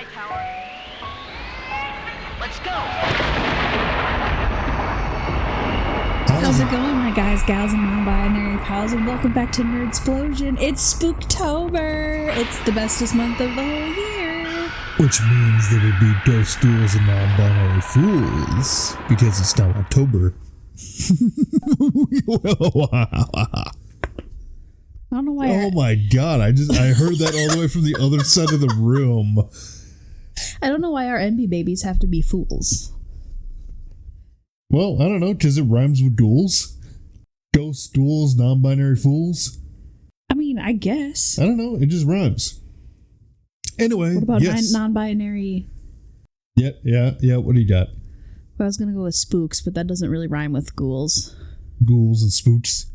high tower. Let's go. How's it going, my guys, gals, and non-binary pals, and welcome back to Nerdsplosion. It's Spooktober. It's the bestest month of the whole year. Which means there would be ghost duels and non-binary fools, because it's now October. I don't know why. Oh my god, I heard that all the way from the other side of the room. I don't know why our NB babies have to be fools. Well, I don't know, because it rhymes with duels. Ghost duels, non-binary fools. I mean, I guess. I don't know, it just rhymes. Anyway, what about yes. non-binary? Yeah, what do you got? Well, I was going to go with spooks, but that doesn't really rhyme with ghouls. Ghouls and spooks.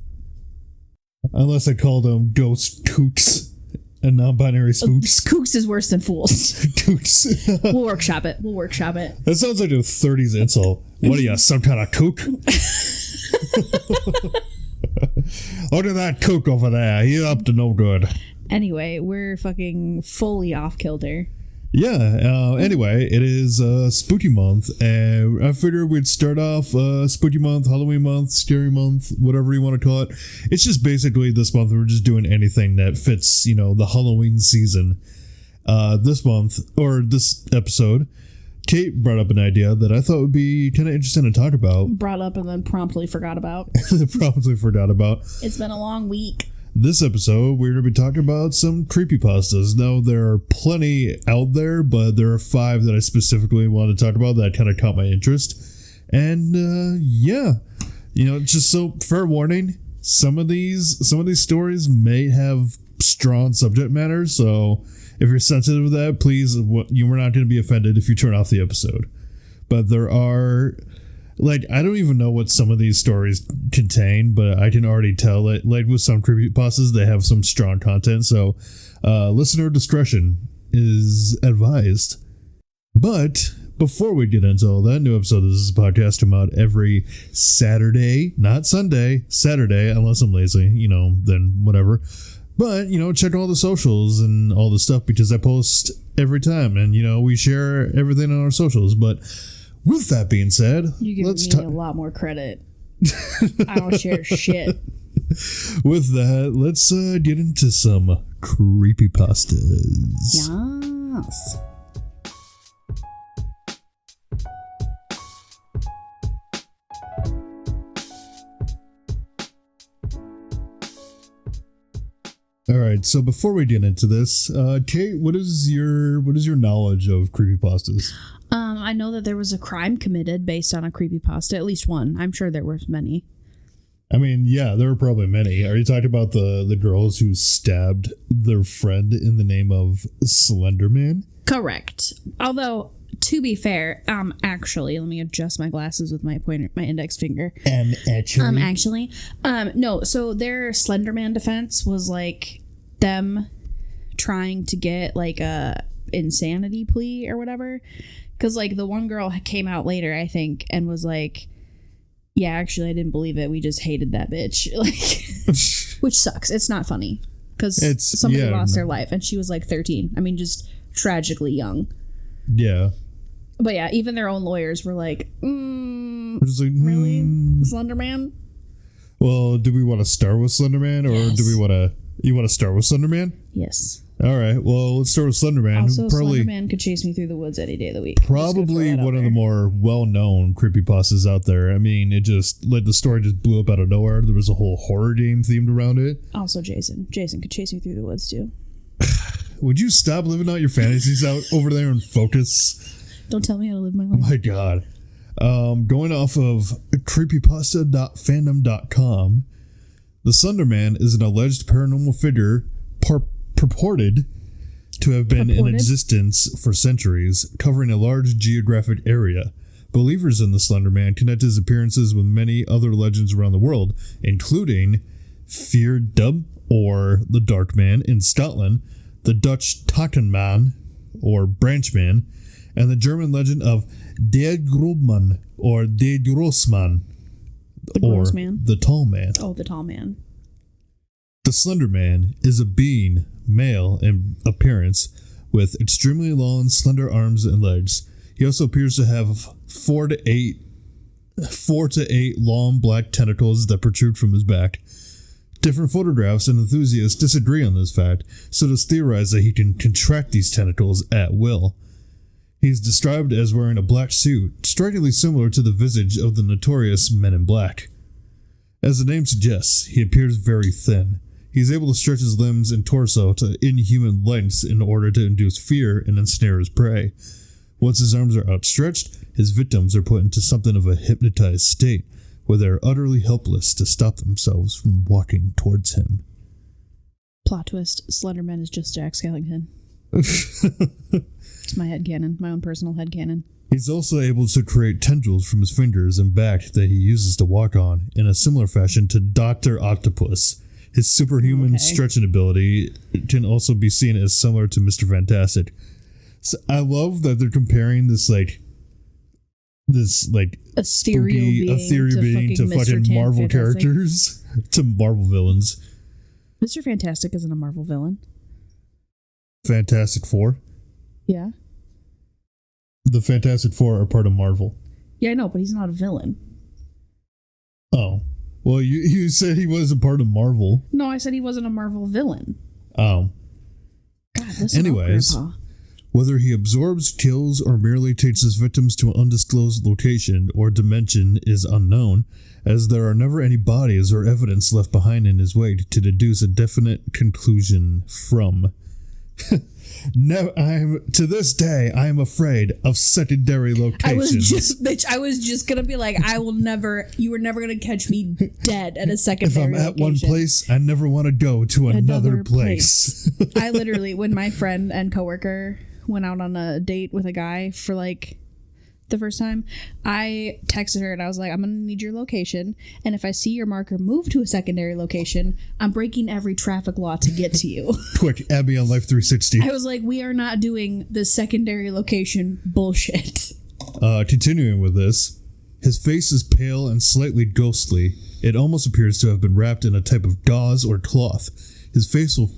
Unless I call them ghost kooks and non-binary spooks. Kooks is worse than fools. Kooks. We'll workshop it. That sounds like a 30s insult. What are you, some kind of kook? Look at that kook over there. He's up to no good. Anyway, we're fucking fully off kilter. Yeah, anyway, it is spooky month, and I figured we'd start off spooky month, Halloween month, scary month, whatever you want to call it. It's just basically this month we're just doing anything that fits, the Halloween season. This month, or this episode, Kate brought up an idea that I thought would be kind of interesting to talk about. Brought up and then promptly forgot about. It's been a long week. This episode, we're going to be talking about some creepypastas. Now, there are plenty out there, but there are 5 that I specifically want to talk about that kind of caught my interest. And, just so, fair warning, some of these stories may have strong subject matter, so if you're sensitive to that, please, you were not going to be offended if you turn off the episode. But there are... I don't even know what some of these stories contain, but I can already tell that, with some creepypastas, they have some strong content, so listener discretion is advised. But before we get into all that, new episode of this podcast come out every Saturday, not Sunday, Saturday, unless I'm lazy, then whatever. But, check all the socials and all the stuff, because I post every time, and, we share everything on our socials, but... With that being said, you give me a lot more credit. I don't share shit. With that, let's get into some creepypastas. Yes. All right, so before we get into this, Kate, what is your knowledge of creepypastas? I know that there was a crime committed based on a creepypasta, at least one. I'm sure there were many. I mean, yeah, there were probably many. Are you talking about the girls who stabbed their friend in the name of Slender Man? Correct. Although, to be fair, actually, let me adjust my glasses with my index finger. No, so their Slender Man defense was them trying to get a insanity plea or whatever. Because, the one girl came out later, I think, and was yeah, actually, I didn't believe it. We just hated that bitch. Which sucks. It's not funny. Because somebody lost their life, and she was, 13. I mean, just tragically young. Yeah. But, yeah, even their own lawyers were really? Slender Man? Well, do we want to start with Slender Man, or yes. do we want to... You want to start with Slender Man? Yes. All right, well, let's start with Slender Man. Also, Slender Man could chase me through the woods any day of the week. Probably one of the more well-known creepypastas out there. I mean, it just, the story just blew up out of nowhere. There was a whole horror game themed around it. Also, Jason. Jason could chase me through the woods, too. Would you stop living out your fantasies out over there and focus? Don't tell me how to live my life. Oh, my God. Going off of creepypasta.fandom.com, the Slender Man is an alleged paranormal figure purported to have been in existence for centuries, covering a large geographic area. Believers in the Slender Man connect his appearances with many other legends around the world, including Fear Dub, or the Dark Man in Scotland, the Dutch Takenman, or Branch Man, and the German legend of Der Grobmann, or Der Grossmann, or the Tall Man. Oh, the Tall Man. The Slender Man is a being, male in appearance, with extremely long, slender arms and legs. He also appears to have 4 to 8 long black tentacles that protrude from his back. Different photographs and enthusiasts disagree on this fact, so it is theorized that he can contract these tentacles at will. He is described as wearing a black suit, strikingly similar to the visage of the notorious Men in Black. As the name suggests, he appears very thin. He is able to stretch his limbs and torso to inhuman lengths in order to induce fear and ensnare his prey. Once his arms are outstretched, his victims are put into something of a hypnotized state, where they are utterly helpless to stop themselves from walking towards him. Plot twist, Slenderman is just Jack Skellington. It's my headcanon, my own personal headcanon. He's also able to create tendrils from his fingers and back that he uses to walk on, in a similar fashion to Dr. Octopus. His superhuman stretching ability can also be seen as similar to Mr. Fantastic. So I love that they're comparing this ethereal being to fucking Marvel characters, to Marvel villains. Mr. Fantastic isn't a Marvel villain. Fantastic Four? Yeah. The Fantastic Four are part of Marvel. Yeah, I know, but he's not a villain. Oh. Well, you said he wasn't part of Marvel. No, I said he wasn't a Marvel villain. Oh. God, listen anyways, up, Grandpa. Whether he absorbs, kills, or merely takes his victims to an undisclosed location or dimension is unknown, as there are never any bodies or evidence left behind in his wake to deduce a definite conclusion from. To this day, I am afraid of secondary locations. I was just gonna be like, you were never gonna catch me dead at a secondary location. If I'm at location. one place, I never want to go to another place. I literally, when my friend and coworker went out on a date with a guy for like the first time, I texted her and I was like, I'm gonna need your location, and if I see your marker move to a secondary location, I'm breaking every traffic law to get to you. Quick, Abby on Life 360. I was like, we are not doing the secondary location bullshit. Continuing with this, his face is pale and slightly ghostly. It almost appears to have been wrapped in a type of gauze or cloth. His facial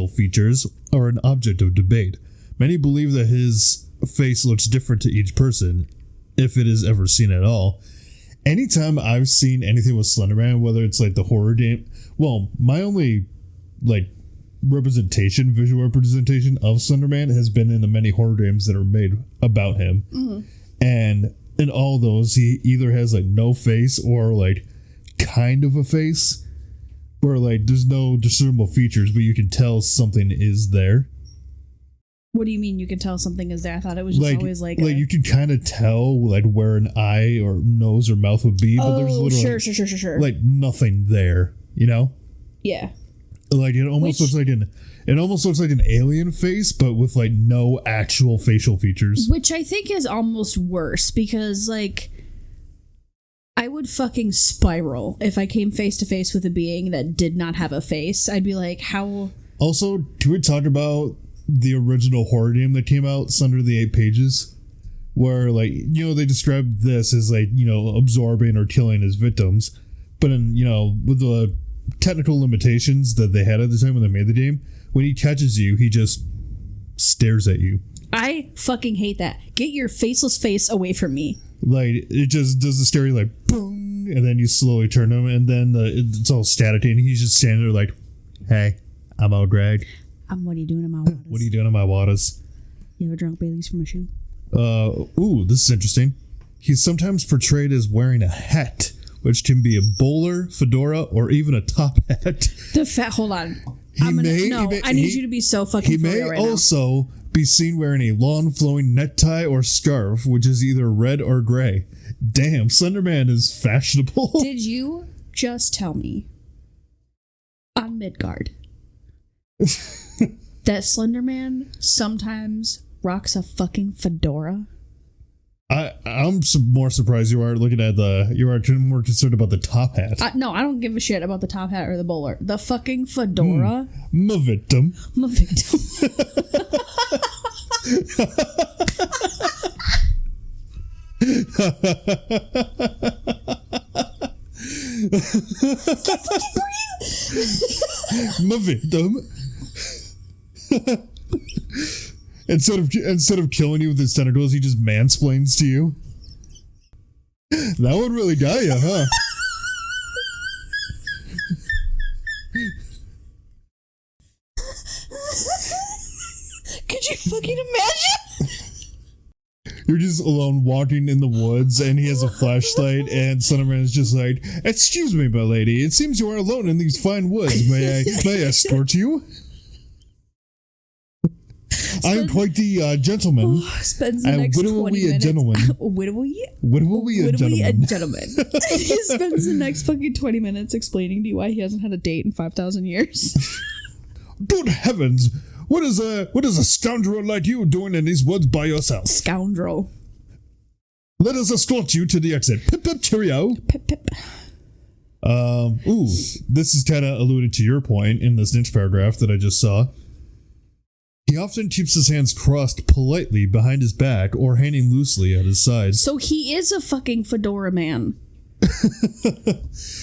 features are an object of debate. Many believe that his face looks different to each person, if it is ever seen at all. Anytime I've seen anything with Slenderman, whether it's like the horror game, well, my only like visual representation of Slenderman has been in the many horror games that are made about him. Mm-hmm. And in all those, he either has like no face or like kind of a face, where like there's no discernible features, but you can tell something is there. What do you mean you can tell something is there? I thought it was just always like you can kind of tell like where an eye or nose or mouth would be, but there's literally sure. Like nothing there, you know? Yeah. Like it almost looks like an alien face, but with like no actual facial features. Which I think is almost worse, because like I would fucking spiral if I came face to face with a being that did not have a face. I'd be like, how? Also, can we talk about the original horror game that came out, Under the 8 Pages, where like, you know, they described this as like, you know, absorbing or killing his victims, but in, you know, with the technical limitations that they had at the time when they made the game, when he catches you, he just stares at you. I fucking hate that. Get your faceless face away from me. Like, it just does the stare like boom, and then you slowly turn him, and then it's all static, and he's just standing there like, hey, I'm all Greg. What are you doing in my waters? What are you doing in my waters? You ever drunk Baileys from a shoe? This is interesting. He's sometimes portrayed as wearing a hat, which can be a bowler, fedora, or even a top hat. Hold on. I need you to be so fucking for real right now. He may also be seen wearing a long flowing necktie or scarf, which is either red or gray. Damn, Slenderman is fashionable. Did you just tell me on Midgard that Slenderman sometimes rocks a fucking fedora? I'm more surprised you are more concerned about the top hat. No, I don't give a shit about the top hat or the bowler. The fucking fedora. My victim. My victim. My victim. Instead of killing you with his tentacles, he just mansplains to you. That would really die you, huh? Could you fucking imagine? You're just alone walking in the woods, and he has a flashlight, and Slenderman is just like, "Excuse me, my lady, it seems you are alone in these fine woods. May I escort you? I'm quite the gentleman. Spends the next 20 minutes. Widowy a gentleman. He spends the next fucking 20 minutes explaining to you why he hasn't had a date in 5,000 years. Good heavens! What is a scoundrel like you doing in these woods by yourself? Scoundrel. Let us escort you to the exit. Pip pip cheerio. Pip pip. This is kind of alluded to your point in this next paragraph that I just saw. He often keeps his hands crossed politely behind his back or hanging loosely at his sides. So he is a fucking fedora man.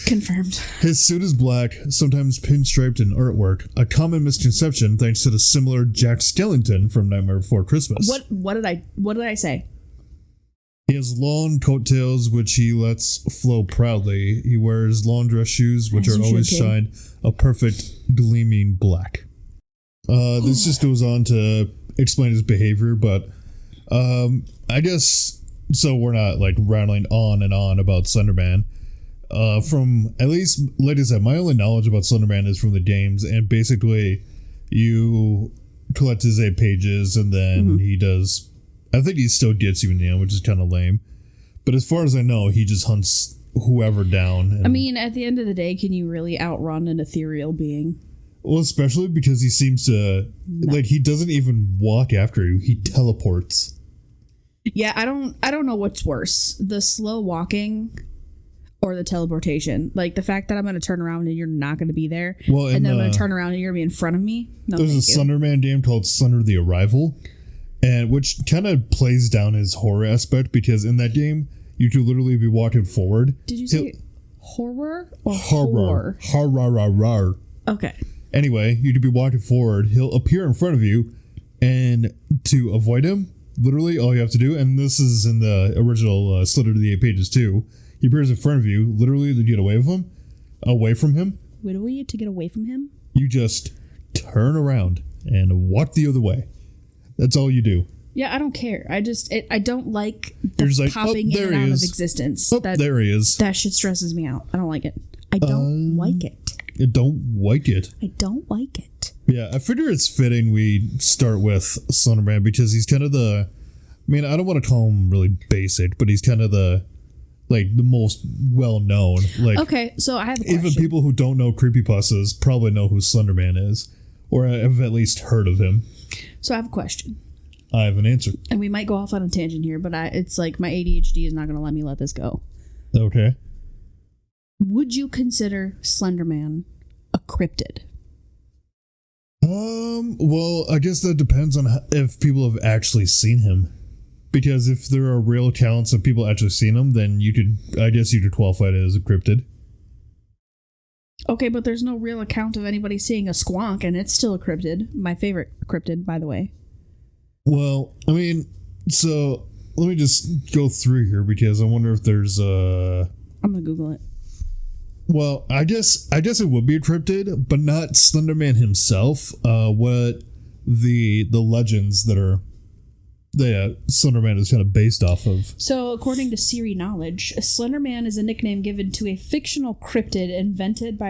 Confirmed. His suit is black, sometimes pinstriped in artwork, a common misconception thanks to the similar Jack Skellington from Nightmare Before Christmas. What did I say? He has long coattails, which he lets flow proudly. He wears long dress shoes, which are always shined a perfect gleaming black. This just goes on to explain his behavior, but I guess so we're not like rattling on and on about Slenderman. From at least, like I said, my only knowledge about Slenderman is from the games, and basically you collect his 8 pages and then he does, I think he still gets you in the end, which is kind of lame, but as far as I know, he just hunts whoever down. And, I mean, at the end of the day, can you really outrun an ethereal being? Well, especially because he seems to like, he doesn't even walk after you, he teleports. Yeah, I don't know what's worse, the slow walking or the teleportation. Like the fact that I'm going to turn around and you're not going to be there, and then I'm going to turn around and you're going to be in front of me. No, there's a Slenderman game called Slender the Arrival, and which kind of plays down his horror aspect, because in that game you could literally be walking forward. Did you say horror or horror? Horror. Okay. Anyway, you could be walking forward. He'll appear in front of you, and to avoid him, literally all you have to do, and this is in the original Slender to the 8 pages too, he appears in front of you, literally to get away from him. Literally to get away from him? You just turn around and walk the other way. That's all you do. Yeah, I don't care. I don't like the popping in and out of existence. There he is. That shit stresses me out. I don't like it. I don't like it. I don't like it. I don't like it. Yeah, I figure it's fitting we start with Slenderman because he's kind of the, I mean, I don't want to call him really basic, but he's kind of the most well-known. Like, okay, so I have a question. Even people who don't know Creepypastas probably know who Slenderman is, or have at least heard of him. So I have a question. I have an answer. And we might go off on a tangent here, but it's like my ADHD is not going to let me let this go. Okay. Would you consider Slenderman a cryptid? Well, I guess that depends on if people have actually seen him. Because if there are real accounts of people actually seen him, then I guess you could qualify it as a cryptid. Okay, but there's no real account of anybody seeing a squonk, and it's still a cryptid. My favorite cryptid, by the way. Well, I mean, so let me just go through here because I wonder if there's I'm gonna Google it. Well, I guess it would be a cryptid, but not Slenderman himself. What the legends that Slenderman is kind of based off of. So, according to Siri Knowledge, Slenderman is a nickname given to a fictional cryptid invented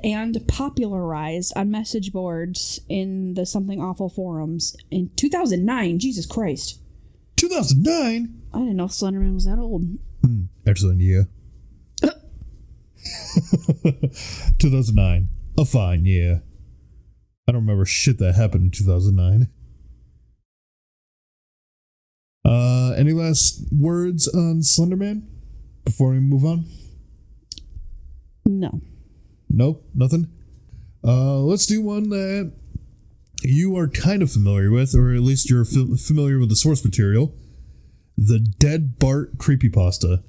and popularized on message boards in the Something Awful forums in 2009. Jesus Christ. 2009? I didn't know Slenderman was that old. Excellent, yeah. 2009. A fine year. I don't remember shit that happened in 2009. Any last words on Slenderman before we move on? No. Nope, nothing? Let's do one that you are kind of familiar with, or at least you're familiar with the source material. The Dead BART Creepypasta.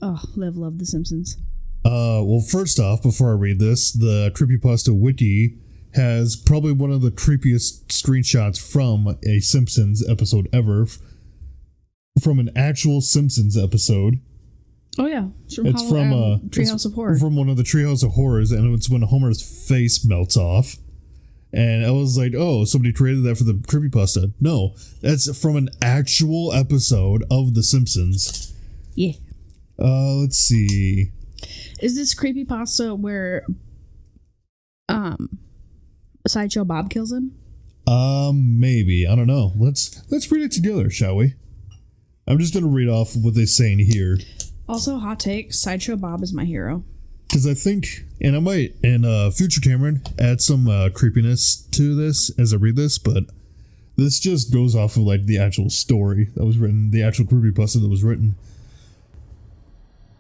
Oh, love The Simpsons. Well, first off, before I read this, the Creepypasta wiki has probably one of the creepiest screenshots from a Simpsons episode ever. From an actual Simpsons episode. Oh yeah, it's from Treehouse of Horror. From one of the Treehouse of Horrors, and it's when Homer's face melts off. And I was like, oh, somebody created that for the Creepypasta. No, that's from an actual episode of The Simpsons. Yeah. Let's see. Is this Creepypasta where Sideshow Bob kills him? Maybe. I don't know. Let's read it together, shall we? I'm just gonna read off what they're saying here. Also, hot take, Sideshow Bob is my hero. Because I think, and I might, in future Cameron, add some creepiness to this as I read this, but this just goes off of like the actual story that was written, the actual creepypasta that was written.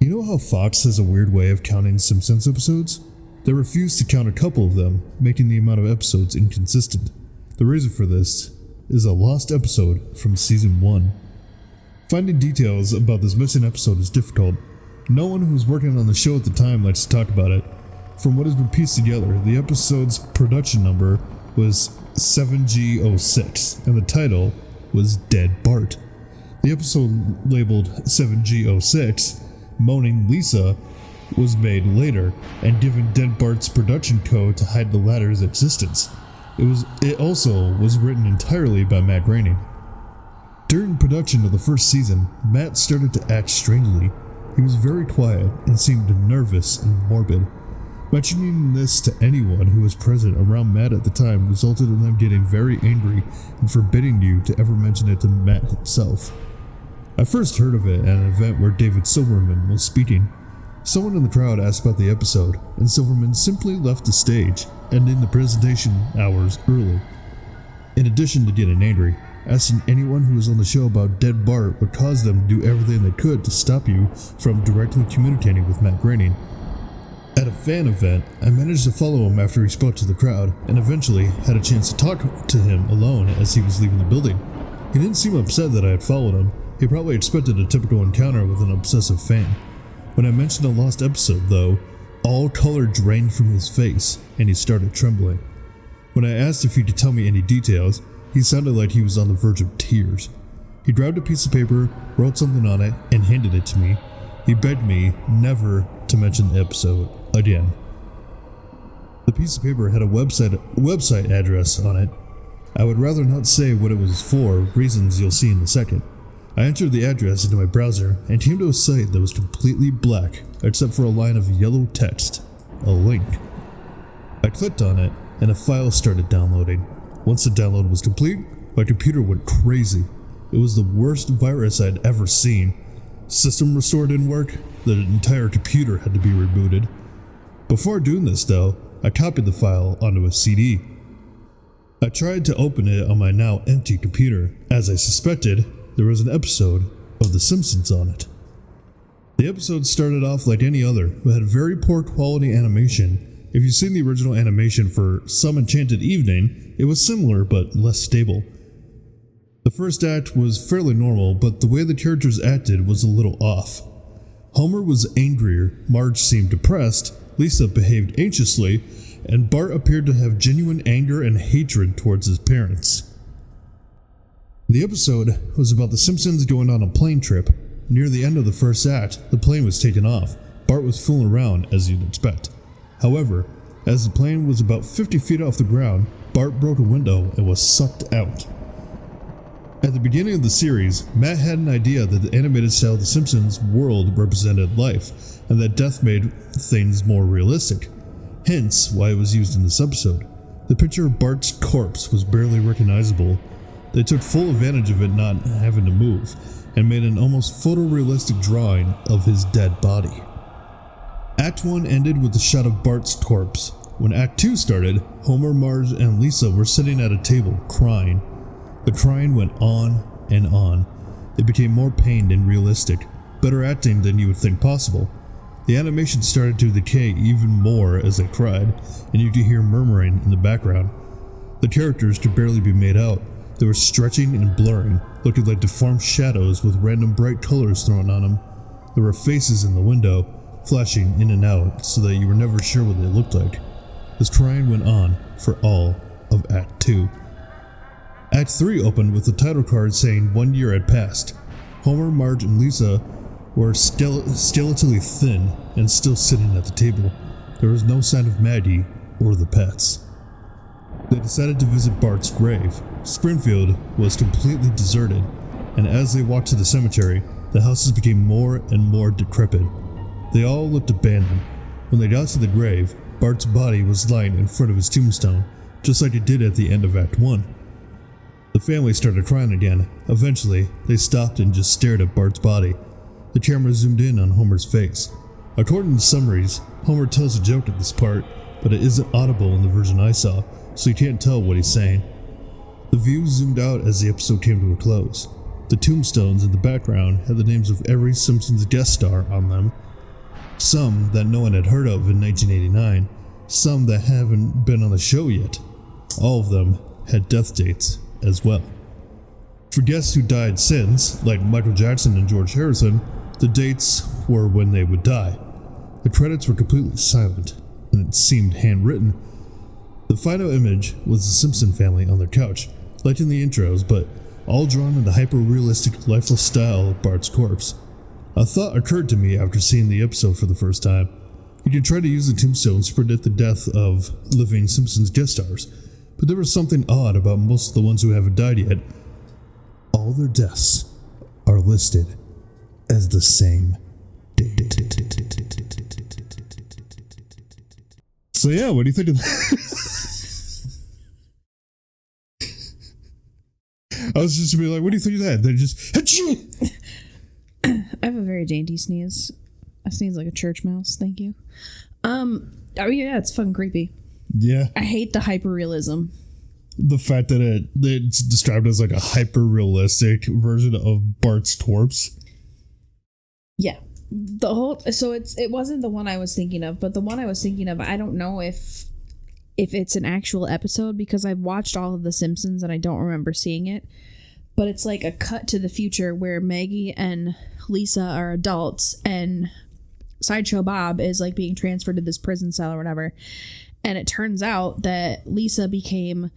You know how Fox has a weird way of counting Simpsons episodes? They refuse to count a couple of them, making the amount of episodes inconsistent. The reason for this is a lost episode from season 1. Finding details about this missing episode is difficult. No one who was working on the show at the time likes to talk about it. From what has been pieced together, the episode's production number was 7G06, and the title was Dead Bart. The episode labeled 7G06, Moaning Lisa, was made later and given Dead Bart's production code to hide the latter's existence. It also was written entirely by Matt Groening. During production of the first season, Matt started to act strangely. He was very quiet and seemed nervous and morbid. Mentioning this to anyone who was present around Matt at the time resulted in them getting very angry and forbidding you to ever mention it to Matt himself. I first heard of it at an event where David Silverman was speaking. Someone in the crowd asked about the episode, and Silverman simply left the stage, ending the presentation hours early. In addition to getting angry, asking anyone who was on the show about Dead Bart would cause them to do everything they could to stop you from directly communicating with Matt Groening. At a fan event, I managed to follow him after he spoke to the crowd, and eventually had a chance to talk to him alone as he was leaving the building. He didn't seem upset that I had followed him. He probably expected a typical encounter with an obsessive fan. When I mentioned a lost episode, though, all color drained from his face, and he started trembling. When I asked if he could tell me any details, he sounded like he was on the verge of tears. He grabbed a piece of paper, wrote something on it, and handed it to me. He begged me never to mention the episode again. The piece of paper had a website address on it. I would rather not say what it was for, reasons you'll see in a second. I entered the address into my browser and came to a site that was completely black, except for a line of yellow text, a link. I clicked on it, and a file started downloading. Once the download was complete, my computer went crazy. It was the worst virus I'd ever seen. System restore didn't work, the entire computer had to be rebooted. Before doing this though, I copied the file onto a CD. I tried to open it on my now empty computer. As I suspected, there was an episode of The Simpsons on it. The episode started off like any other, but had very poor quality animation. If you've seen the original animation for Some Enchanted Evening, it was similar but less stable. The first act was fairly normal, but the way the characters acted was a little off. Homer was angrier, Marge seemed depressed, Lisa behaved anxiously, and Bart appeared to have genuine anger and hatred towards his parents. The episode was about the Simpsons going on a plane trip. Near the end of the first act, the plane was taken off. Bart was fooling around, as you'd expect. However, as the plane was about 50 feet off the ground, Bart broke a window and was sucked out. At the beginning of the series, Matt had an idea that the animated style of The Simpsons world represented life, and that death made things more realistic. Hence, why it was used in this episode. The picture of Bart's corpse was barely recognizable. They took full advantage of it not having to move, and made an almost photorealistic drawing of his dead body. Act 1 ended with a shot of Bart's corpse. When Act 2 started, Homer, Marge, and Lisa were sitting at a table, crying. The crying went on and on. It became more pained and realistic, better acting than you would think possible. The animation started to decay even more as they cried, and you could hear murmuring in the background. The characters could barely be made out. They were stretching and blurring, looking like deformed shadows with random bright colors thrown on them. There were faces in the window, flashing in and out so that you were never sure what they looked like. This crying went on for all of Act 2. Act 3 opened with the title card saying 1 year had passed. Homer, Marge, and Lisa were skeletally thin and still sitting at the table. There was no sign of Maggie or the pets. They decided to visit Bart's grave. Springfield was completely deserted, and as they walked to the cemetery, the houses became more and more decrepit. They all looked abandoned. When they got to the grave, Bart's body was lying in front of his tombstone, just like it did at the end of Act 1. The family started crying again. Eventually, they stopped and just stared at Bart's body. The camera zoomed in on Homer's face. According to summaries, Homer tells a joke at this part, but it isn't audible in the version I saw, so you can't tell what he's saying. The view zoomed out as the episode came to a close. The tombstones in the background had the names of every Simpsons guest star on them. Some that no one had heard of in 1989, some that haven't been on the show yet. All of them had death dates as well. For guests who died since, like Michael Jackson and George Harrison, the dates were when they would die. The credits were completely silent, and it seemed handwritten. The final image was the Simpson family on their couch, like in the intros, but all drawn in the hyper-realistic, lifeless style of Bart's corpse. A thought occurred to me after seeing the episode for the first time. You could try to use the tombstones to predict the death of living Simpsons guest stars, but there was something odd about most of the ones who haven't died yet. All their deaths are listed as the same date. So yeah, what do you think of that? I was just gonna be like, what do you think of that? They just I have a very dainty sneeze. I sneeze like a church mouse, thank you. Oh yeah, it's fucking creepy. Yeah. I hate the hyperrealism. The fact that it's described as like a hyper-realistic version of Bart's corpse. Yeah. It wasn't the one I was thinking of, but the one I was thinking of, I don't know if it's an actual episode because I've watched all of The Simpsons and I don't remember seeing it. But it's like a cut to the future where Maggie and Lisa are adults and Sideshow Bob is like being transferred to this prison cell or whatever. And it turns out that Lisa became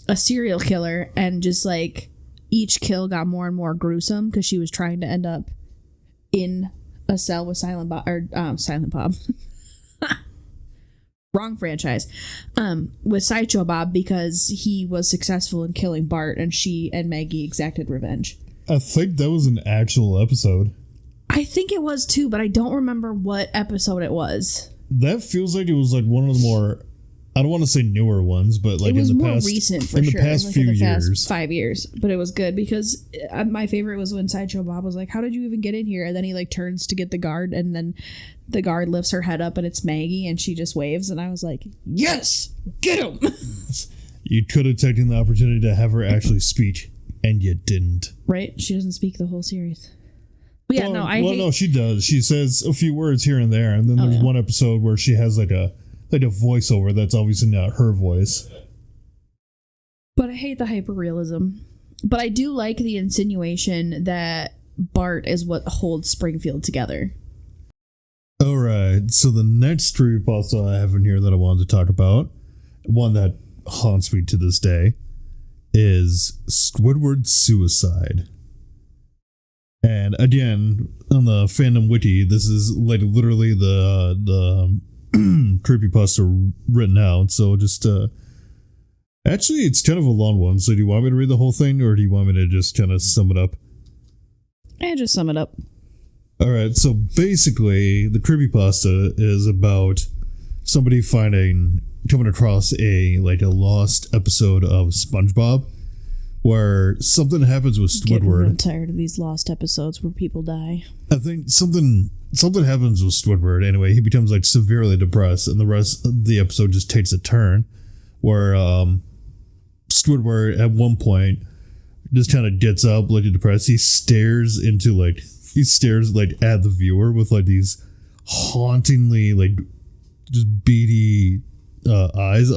a serial killer and just like each kill got more and more gruesome because she was trying to end up in a cell with Silent Bob. Wrong franchise. With Sideshow Bob because he was successful in killing Bart and she and Maggie exacted revenge. I think that was an actual episode. I think it was too, but I don't remember what episode it was. That feels like it was like one of the more, I don't want to say newer ones, but like it was in the more past, recent for in sure. the past few years, 5 years. But it was good because my favorite was when Sideshow Bob was like, "How did you even get in here?" And then he like turns to get the guard, and then the guard lifts her head up, and it's Maggie, and she just waves, and I was like, "Yes, get him!" You could have taken the opportunity to have her actually speak, and you didn't. Right? She doesn't speak the whole series. But yeah, no, she does. She says a few words here and there, and then there's one episode where she has like a voiceover that's obviously not her voice. But I hate the hyperrealism. But I do like the insinuation that Bart is what holds Springfield together. Alright, so the next creepypasta I have in here that I wanted to talk about, one that haunts me to this day, is Squidward's suicide. And again, on the fandom wiki, this is like literally the creepypasta written out. So just actually, it's kind of a long one. So do you want me to read the whole thing, or do you want me to just kind of sum it up? Just sum it up. All right. So basically, the creepypasta is about somebody coming across a lost episode of SpongeBob, where something happens with Squidward. Getting real tired of these lost episodes where people die. I think something happens with Squidward. Anyway, he becomes like severely depressed, and the rest of the episode just takes a turn where Squidward at one point just kind of gets up looking depressed. He stares at the viewer with like these hauntingly like just beady eyes.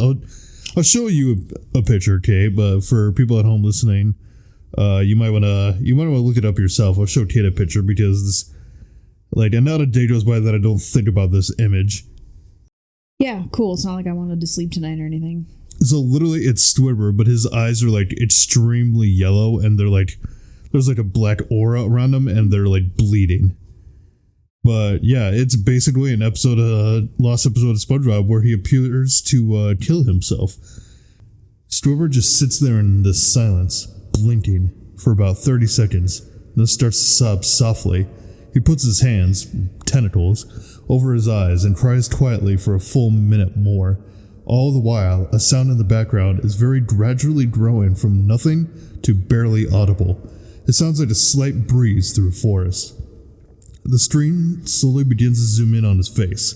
I'll show you a picture, okay? But for people at home listening, you might want to look it up yourself. I'll show Kate a picture because Like, and not a day goes by that I don't think about this image. Yeah, cool. It's not like I wanted to sleep tonight or anything. So literally it's Squidward, but his eyes are like extremely yellow and they're like, there's like a black aura around them and they're like bleeding. But yeah, it's basically an lost episode of SpongeBob where he appears to kill himself. Squidward just sits there in this silence, blinking for about 30 seconds, then starts to sob softly. He puts his hands, tentacles, over his eyes and cries quietly for a full minute more. All the while, a sound in the background is very gradually growing from nothing to barely audible. It sounds like a slight breeze through a forest. The screen slowly begins to zoom in on his face.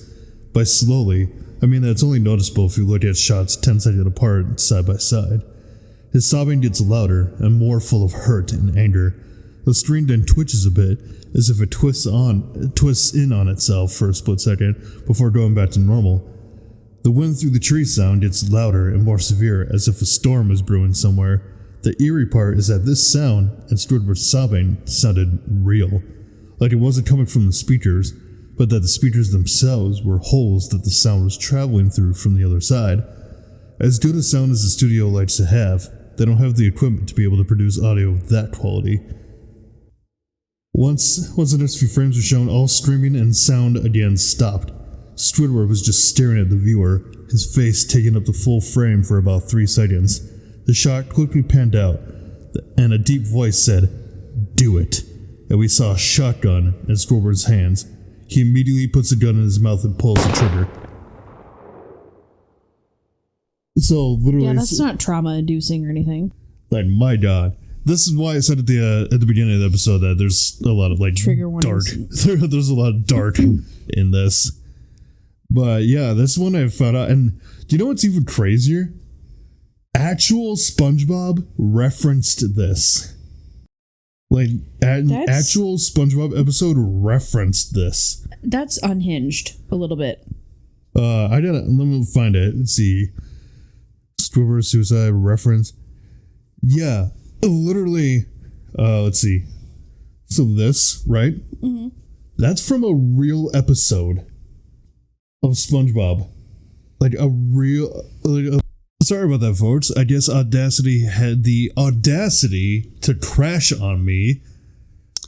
By slowly, I mean that it's only noticeable if you look at shots 10 seconds apart, side by side. His sobbing gets louder and more full of hurt and anger. The screen then twitches a bit, as if it twists in on itself for a split second before going back to normal. The wind through the trees sound gets louder and more severe, as if a storm is brewing somewhere. The eerie part is that this sound and Squidward's sobbing sounded real, like it wasn't coming from the speakers, but that the speakers themselves were holes that the sound was traveling through from the other side. As good a sound as the studio likes to have, they don't have the equipment to be able to produce audio of that quality. Once the next few frames were shown, all screaming and sound again stopped. Squidward was just staring at the viewer, his face taking up the full frame for about 3 seconds. The shot quickly panned out, and a deep voice said, "Do it." And we saw a shotgun in Squidward's hands. He immediately puts the gun in his mouth and pulls the trigger. So literally, yeah, that's not trauma-inducing or anything. Like, my God. This is why I said at the beginning of the episode that there's a lot of like trigger dark. warnings. There's a lot of dark in this. But yeah, this one I found out. And do you know what's even crazier? Actual SpongeBob referenced this. Like, an actual SpongeBob episode referenced this. That's unhinged a little bit. Let me find it. Let's see. Squidward suicide reference. Yeah, literally. Let's see. So this, right? Mm-hmm. That's from a real episode of SpongeBob. Like a real. Sorry about that, folks. I guess Audacity had the audacity to crash on me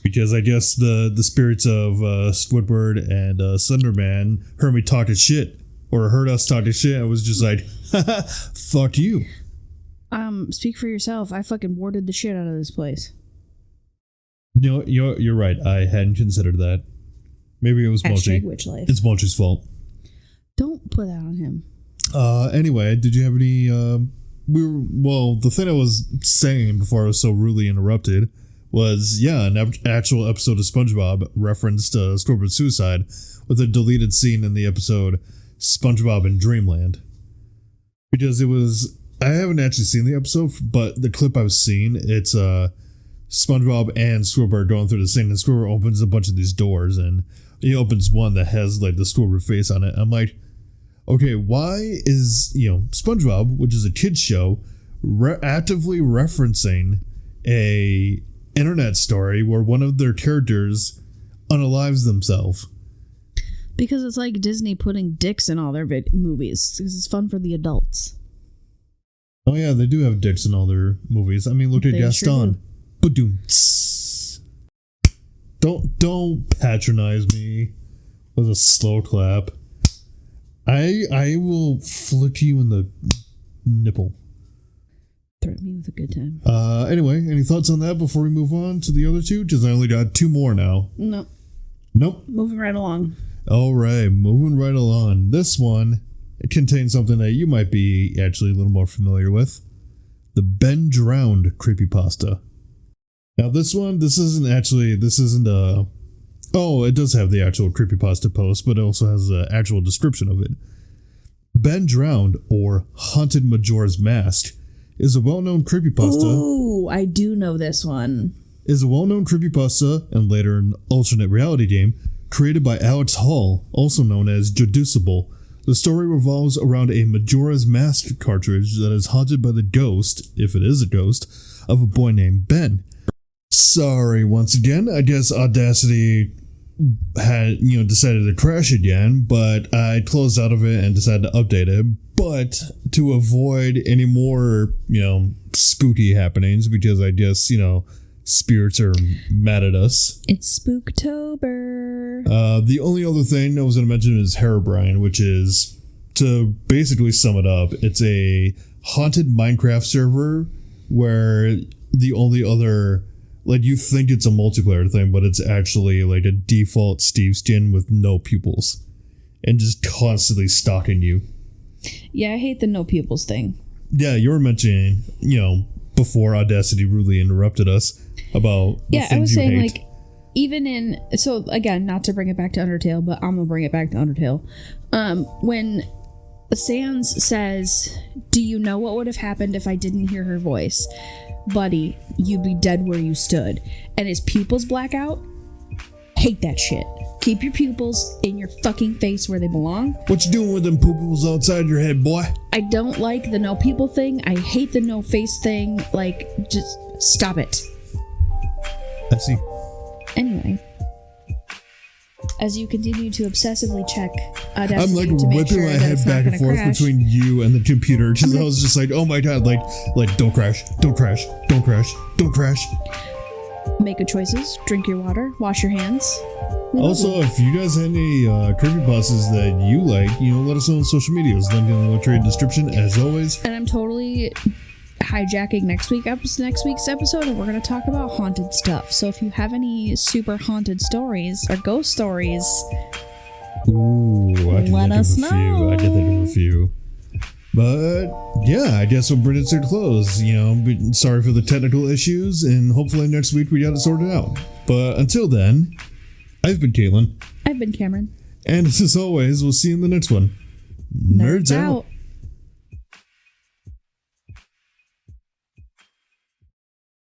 because I guess the spirits of Squidward and Slenderman heard me talking shit, or heard us talking shit, and was just like, haha, fuck you. Speak for yourself. I fucking warded the shit out of this place. You're right. I hadn't considered that. Maybe it was Mochi. It's Mochi's fault. Don't put that on him. Anyway, did you have any, the thing I was saying before I was so rudely interrupted was, an actual episode of SpongeBob referenced Squidward's suicide with a deleted scene in the episode SpongeBob in Dreamland. Because it was, I haven't actually seen the episode, but the clip I've seen, it's, SpongeBob and Squidward going through the scene, and Squidward opens a bunch of these doors, and he opens one that has, like, the Squidward face on it. I'm like, okay, why is, SpongeBob, which is a kid's show, actively referencing a internet story where one of their characters unalives themselves? Because it's like Disney putting dicks in all their movies. Because it's fun for the adults. Oh yeah, they do have dicks in all their movies. I mean, look at Gaston. Don't patronize me with a slow clap. I will flick you in the nipple. Threaten me with a good time. Anyway, any thoughts on that before we move on to the other two? Because I only got 2 more now. No. Nope. Moving right along. All right, moving right along. This one, it contains something that you might be actually a little more familiar with. The Ben Drowned Creepypasta. Now this isn't it does have the actual creepypasta post, but it also has the actual description of it. Ben Drowned, or Haunted Majora's Mask, is a well-known creepypasta. Ooh, I do know this one. Is a well-known creepypasta, and later an alternate reality game, created by Alex Hall, also known as Juducible. The story revolves around a Majora's Mask cartridge that is haunted by the ghost, if it is a ghost, of a boy named Ben. Sorry, once again, I guess Audacity had, decided to crash again, but I closed out of it and decided to update it. But to avoid any more, spooky happenings, because I guess, spirits are mad at us. It's Spooktober. The only other thing I was going to mention is Herobrine, which is, to basically sum it up, it's a haunted Minecraft server where the only other, you think it's a multiplayer thing, but it's actually a default Steve skin with no pupils and just constantly stalking you. Yeah, I hate the no pupils thing. Yeah, you were mentioning, before Audacity rudely interrupted us about the things I was saying, hate. even in... So, again, not to bring it back to Undertale, but I'm going to bring it back to Undertale. When Sans says, do you know what would have happened if I didn't hear her voice? Buddy, you'd be dead where you stood. And his pupils black out? Hate that shit. Keep your pupils in your fucking face where they belong. What you doing with them pupils outside your head, boy? I don't like the no people thing. I hate the no face thing. Just stop it. I see. Anyway, as you continue to obsessively check Audacity I'm to make whipping sure my that head it's not back and gonna forth crash. between you and the computer because I was just like, oh my god, don't crash, don't crash, don't crash, don't crash. Make good choices, drink your water, wash your hands. Also, if you guys have any creepypastas that you like, let us know on social medias. Link in the trade description, as always. And I'm totally hijacking next week's episode, and we're going to talk about haunted stuff. So if you have any super haunted stories or ghost stories, ooh, I can let think us of a few. know. I can think of a few. But yeah, I guess we'll bring it to a close. Sorry for the technical issues, and hopefully next week we got it sorted out. But until then, I've been Caitlin. I've been Cameron. And as always, we'll see you in the next one. Nerds out.